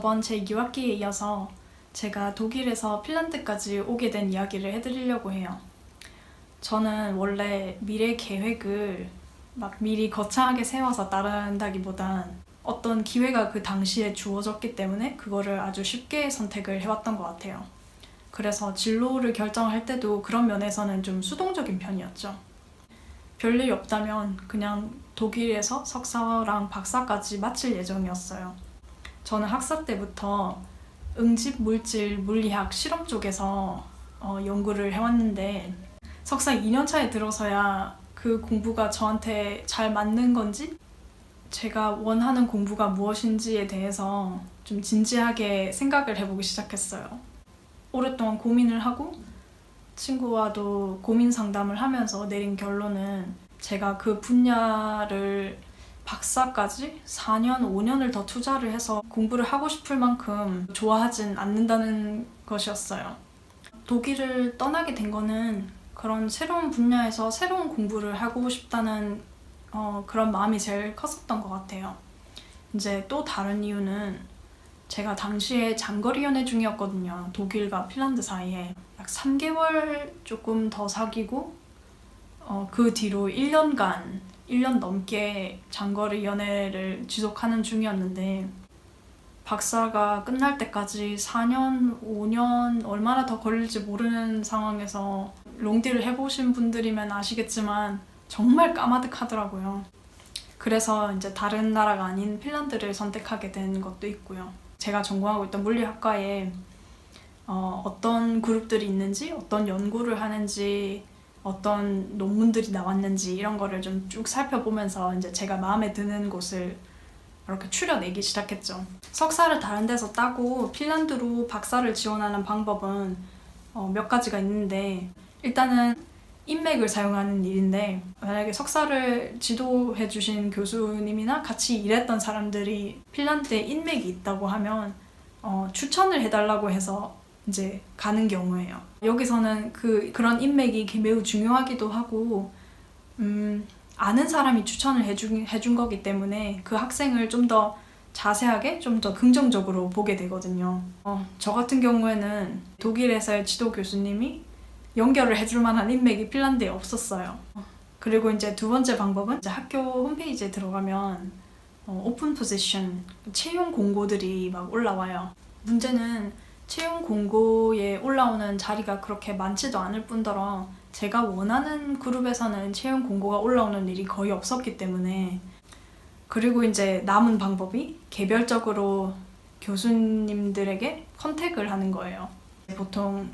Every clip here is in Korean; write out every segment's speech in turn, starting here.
저번 제 유학기에 이어서 제가 독일에서 핀란드까지 오게 된 이야기를 해드리려고 해요. 저는 원래 미래 계획을 막 미리 거창하게 세워서 따른다기보단 어떤 기회가 그 당시에 주어졌기 때문에 그거를 아주 쉽게 선택을 해왔던 것 같아요. 그래서 진로를 결정할 때도 그런 면에서는 좀 수동적인 편이었죠. 별일이 없다면 그냥 독일에서 석사랑 박사까지 마칠 예정이었어요. 저는 학사 때부터 응집 물질, 물리학, 실험 쪽에서 연구를 해왔는데 석사 2년 차에 들어서야 그 공부가 저한테 잘 맞는 건지 제가 원하는 공부가 무엇인지에 대해서 좀 진지하게 생각을 해보기 시작했어요. 오랫동안 고민을 하고 친구와도 고민 상담을 하면서 내린 결론은 제가 그 분야를 박사까지 4년, 5년을 더 투자를 해서 공부를 하고 싶을 만큼 좋아하진 않는다는 것이었어요. 독일을 떠나게 된 거는 그런 새로운 분야에서 새로운 공부를 하고 싶다는 그런 마음이 제일 컸었던 것 같아요. 이제 또 다른 이유는 제가 당시에 장거리 연애 중이었거든요. 독일과 핀란드 사이에 약 3개월 조금 더 사귀고 그 뒤로 1년 넘게 장거리 연애를 지속하는 중이었는데 박사가 끝날 때까지 4년, 5년 얼마나 더 걸릴지 모르는 상황에서 롱디를 해보신 분들이면 아시겠지만 정말 까마득하더라고요. 그래서 이제 다른 나라가 아닌 핀란드를 선택하게 된 것도 있고요. 제가 전공하고 있던 물리학과에 어떤 그룹들이 있는지, 어떤 연구를 하는지, 어떤 논문들이 나왔는지 이런 거를 좀 쭉 살펴보면서 이제 제가 마음에 드는 곳을 이렇게 추려내기 시작했죠. 석사를 다른 데서 따고 핀란드로 박사를 지원하는 방법은 몇 가지가 있는데 일단은 인맥을 사용하는 일인데 만약에 석사를 지도해 주신 교수님이나 같이 일했던 사람들이 핀란드에 인맥이 있다고 하면 추천을 해달라고 해서 이제 가는 경우예요. 여기서는 그런 인맥이 매우 중요하기도 하고 아는 사람이 추천을 해준 거기 때문에 그 학생을 좀 더 자세하게 좀 더 긍정적으로 보게 되거든요. 저 같은 경우에는 독일에서의 지도 교수님이 연결을 해줄 만한 인맥이 핀란드에 없었어요. 그리고 이제 두 번째 방법은 이제 학교 홈페이지에 들어가면 오픈 포지션, 채용 공고들이 막 올라와요. 문제는 채용 공고에 올라오는 자리가 그렇게 많지도 않을 뿐더러 제가 원하는 그룹에서는 채용 공고가 올라오는 일이 거의 없었기 때문에 그리고 이제 남은 방법이 개별적으로 교수님들에게 컨택을 하는 거예요. 보통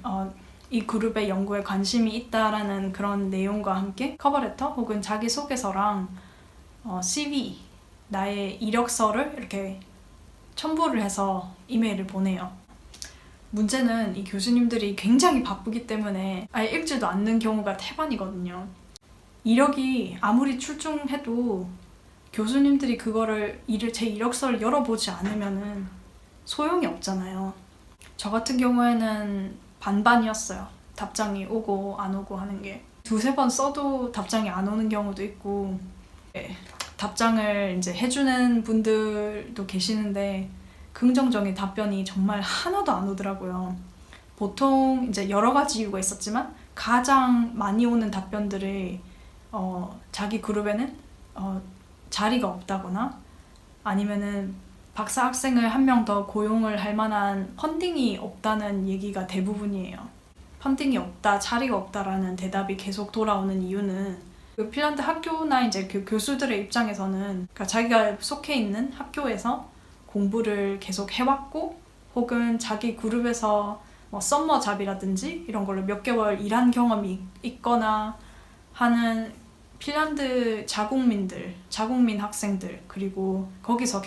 이 그룹의 연구에 관심이 있다라는 그런 내용과 함께 커버레터 혹은 자기소개서랑 CV, 나의 이력서를 이렇게 첨부를 해서 이메일을 보내요. 문제는 이 교수님들이 굉장히 바쁘기 때문에 아예 읽지도 않는 경우가 태반이거든요. 이력이 아무리 출중해도 교수님들이 제 이력서를 열어보지 않으면은 소용이 없잖아요. 저 같은 경우에는 반반이었어요. 답장이 오고 안 오고 하는 게. 2-3번 써도 답장이 안 오는 경우도 있고 답장을 이제 해주는 분들도 계시는데 긍정적인 답변이 정말 하나도 안 오더라고요. 보통 이제 여러 가지 이유가 있었지만 가장 많이 오는 답변들이 자기 그룹에는 자리가 없다거나 아니면은 박사 학생을 한 명 더 고용을 할 만한 펀딩이 없다는 얘기가 대부분이에요. 펀딩이 없다, 자리가 없다라는 대답이 계속 돌아오는 이유는 그 핀란드 학교나 이제 그 교수들의 입장에서는 그러니까 자기가 속해 있는 학교에서 공부를 계속 해왔고 혹은 자기 그룹에서 썸머 잡이라든지 이런 걸로 몇 개월 일한 경험이 있거나 하는 핀란드 자국민 학생들 그리고 거기서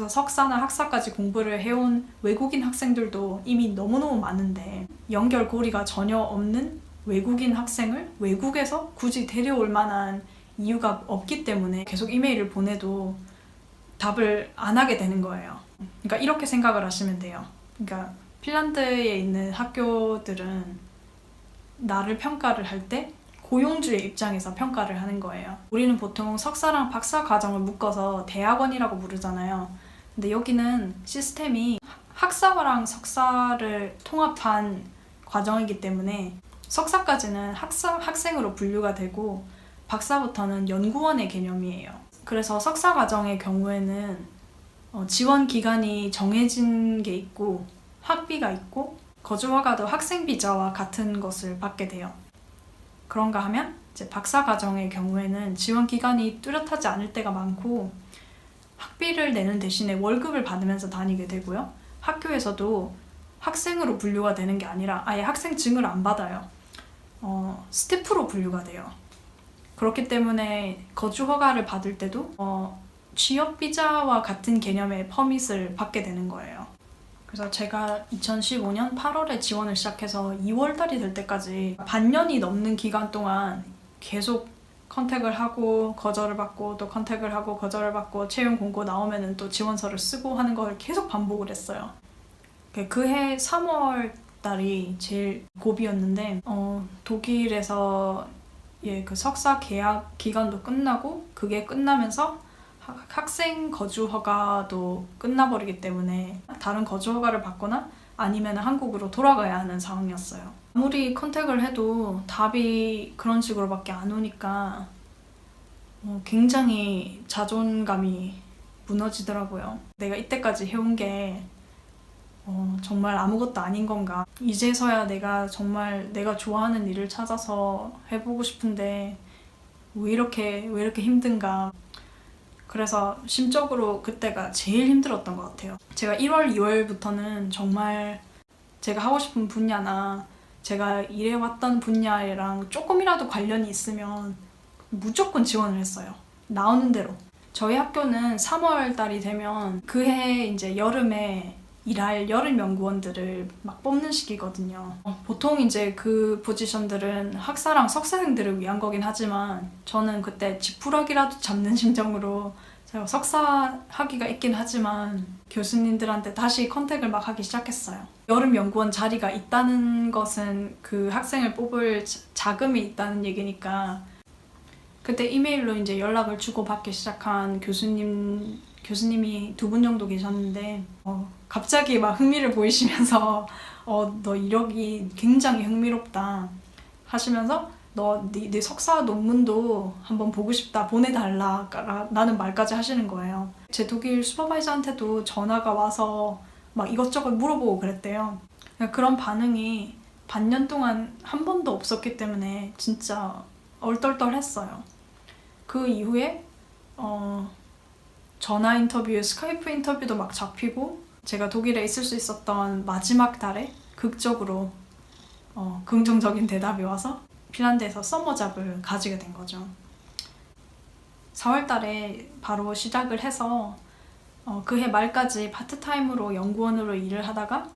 석사나 학사까지 공부를 해온 외국인 학생들도 이미 너무너무 많은데 연결고리가 전혀 없는 외국인 학생을 외국에서 굳이 데려올 만한 이유가 없기 때문에 계속 이메일을 보내도 답을 안 하게 되는 거예요. 그러니까 이렇게 생각을 하시면 돼요. 그러니까 핀란드에 있는 학교들은 나를 평가를 할 때 고용주의 입장에서 평가를 하는 거예요. 우리는 보통 석사랑 박사 과정을 묶어서 대학원이라고 부르잖아요. 근데 여기는 시스템이 학사랑 석사를 통합한 과정이기 때문에 석사까지는 학생으로 분류가 되고 박사부터는 연구원의 개념이에요. 그래서 석사 과정의 경우에는 지원 기간이 정해진 게 있고 학비가 있고 거주 허가도 학생 비자와 같은 것을 받게 돼요. 그런가 하면 이제 박사 과정의 경우에는 지원 기간이 뚜렷하지 않을 때가 많고 학비를 내는 대신에 월급을 받으면서 다니게 되고요. 학교에서도 학생으로 분류가 되는 게 아니라 아예 학생증을 안 받아요. 스태프로 분류가 돼요. 그렇기 때문에 거주 허가를 받을 때도 취업 비자와 같은 개념의 퍼밋을 받게 되는 거예요. 그래서 제가 2015년 8월에 지원을 시작해서 2월달이 될 때까지 반년이 넘는 기간 동안 계속 컨택을 하고 거절을 받고 또 컨택을 하고 거절을 받고 채용 공고 나오면은 또 지원서를 쓰고 하는 걸 계속 반복을 했어요. 그해 3월 달이 제일 고비였는데 독일에서 그 석사 계약 기간도 끝나고 그게 끝나면서 학생 거주 허가도 끝나버리기 때문에 다른 거주 허가를 받거나 아니면 한국으로 돌아가야 하는 상황이었어요. 아무리 컨택을 해도 답이 그런 식으로밖에 안 오니까 굉장히 자존감이 무너지더라고요. 내가 이때까지 해온 게 정말 아무것도 아닌 건가. 이제서야 내가 정말 내가 좋아하는 일을 찾아서 해보고 싶은데 왜 이렇게 힘든가. 그래서 심적으로 그때가 제일 힘들었던 것 같아요. 제가 1월, 2월부터는 정말 제가 하고 싶은 분야나 제가 일해왔던 분야랑 조금이라도 관련이 있으면 무조건 지원을 했어요. 나오는 대로. 저희 학교는 3월 달이 되면 그해 이제 여름에 일할 여름 연구원들을 막 뽑는 시기거든요. 보통 이제 그 포지션들은 학사랑 석사생들을 위한 거긴 하지만 저는 그때 지푸라기라도 잡는 심정으로 제가 석사 학위가 있긴 하지만 교수님들한테 다시 컨택을 막 하기 시작했어요. 여름 연구원 자리가 있다는 것은 그 학생을 뽑을 자금이 있다는 얘기니까 그때 이메일로 이제 연락을 주고받기 시작한 교수님이 2분 정도 계셨는데 갑자기 막 흥미를 보이시면서 너 이력이 굉장히 흥미롭다 하시면서 네 석사 논문도 한번 보고 싶다 보내달라 라는 말까지 하시는 거예요. 제 독일 슈퍼바이저한테도 전화가 와서 막 이것저것 물어보고 그랬대요. 그런 반응이 반년 동안 한 번도 없었기 때문에 진짜 얼떨떨했어요. 그 이후에 전화 인터뷰, 스카이프 인터뷰도 막 잡히고 제가 독일에 있을 수 있었던 마지막 달에 극적으로 긍정적인 대답이 와서 핀란드에서 서머잡을 가지게 된 거죠. 4월 달에 바로 시작을 해서 그해 말까지 파트타임으로 연구원으로 일을 하다가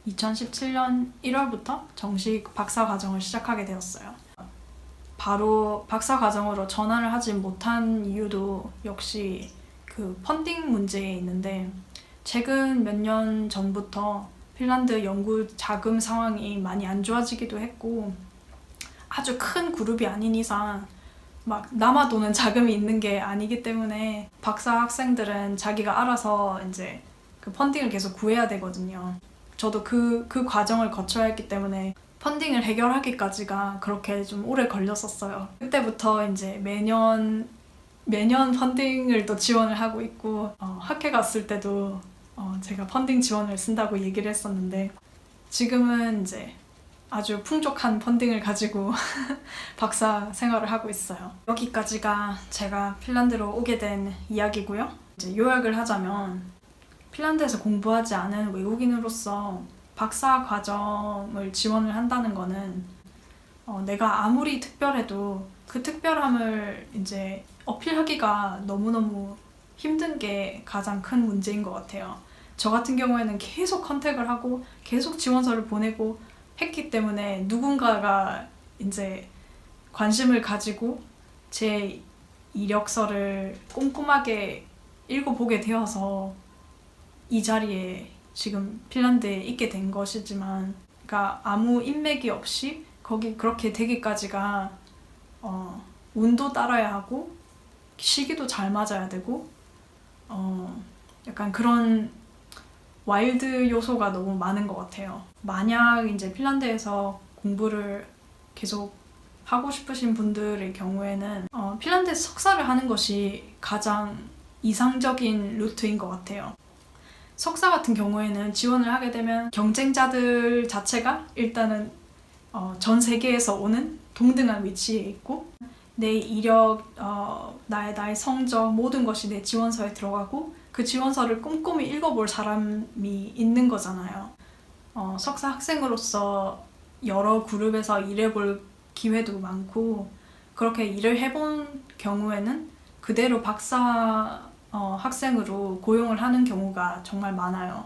2017년 1월부터 정식 박사 과정을 시작하게 되었어요. 바로 박사 과정으로 전환을 하지 못한 이유도 역시 그 펀딩 문제에 있는데 최근 몇 년 전부터 핀란드 연구 자금 상황이 많이 안 좋아지기도 했고 아주 큰 그룹이 아닌 이상 막 남아 도는 자금이 있는 게 아니기 때문에 박사 학생들은 자기가 알아서 이제 그 펀딩을 계속 구해야 되거든요. 저도 그 과정을 거쳐야 했기 때문에 펀딩을 해결하기까지가 그렇게 좀 오래 걸렸었어요. 그때부터 이제 매년 펀딩을 또 지원을 하고 있고 학회 갔을 때도 제가 펀딩 지원을 쓴다고 얘기를 했었는데 지금은 이제 아주 풍족한 펀딩을 가지고 박사 생활을 하고 있어요. 여기까지가 제가 핀란드로 오게 된 이야기고요. 이제 요약을 하자면 핀란드에서 공부하지 않은 외국인으로서 박사 과정을 지원을 한다는 거는 내가 아무리 특별해도 그 특별함을 이제 어필하기가 너무너무 힘든 게 가장 큰 문제인 것 같아요. 저 같은 경우에는 계속 컨택을 하고 계속 지원서를 보내고 했기 때문에 누군가가 이제 관심을 가지고 제 이력서를 꼼꼼하게 읽어보게 되어서 이 자리에 지금 핀란드에 있게 된 것이지만 그러니까 아무 인맥이 없이 거기 그렇게 되기까지가 운도 따라야 하고 시기도 잘 맞아야 되고 약간 그런 와일드 요소가 너무 많은 것 같아요. 만약 이제 핀란드에서 공부를 계속 하고 싶으신 분들의 경우에는 핀란드에서 석사를 하는 것이 가장 이상적인 루트인 것 같아요. 석사 같은 경우에는 지원을 하게 되면 경쟁자들 자체가 일단은 전 세계에서 오는 동등한 위치에 있고 내 이력, 나의 성적 모든 것이 내 지원서에 들어가고 그 지원서를 꼼꼼히 읽어볼 사람이 있는 거잖아요. 석사 학생으로서 여러 그룹에서 일해볼 기회도 많고 그렇게 일을 해본 경우에는 그대로 박사 학생으로 고용을 하는 경우가 정말 많아요.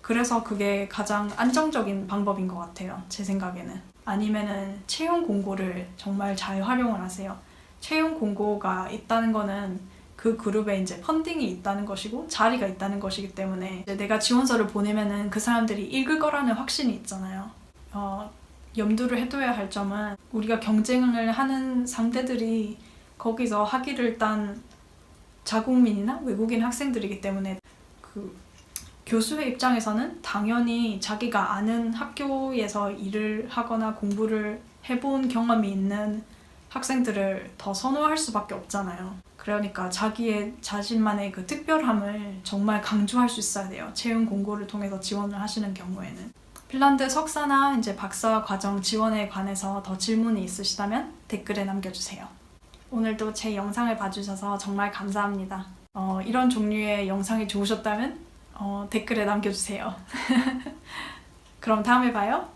그래서 그게 가장 안정적인 방법인 것 같아요. 제 생각에는. 아니면은 채용 공고를 정말 잘 활용을 하세요. 채용 공고가 있다는 거는 그 그룹에 이제 펀딩이 있다는 것이고 자리가 있다는 것이기 때문에 이제 내가 지원서를 보내면은 그 사람들이 읽을 거라는 확신이 있잖아요. 염두를 해둬야 할 점은 우리가 경쟁을 하는 상대들이 거기서 학위를 딴 자국민이나 외국인 학생들이기 때문에 그 교수의 입장에서는 당연히 자기가 아는 학교에서 일을 하거나 공부를 해본 경험이 있는 학생들을 더 선호할 수밖에 없잖아요. 그러니까 자기의 자신만의 그 특별함을 정말 강조할 수 있어야 돼요. 채용 공고를 통해서 지원을 하시는 경우에는. 핀란드 석사나 이제 박사 과정 지원에 관해서 더 질문이 있으시다면 댓글에 남겨주세요. 오늘도 제 영상을 봐주셔서 정말 감사합니다. 이런 종류의 영상이 좋으셨다면 댓글에 남겨주세요. 그럼 다음에 봐요.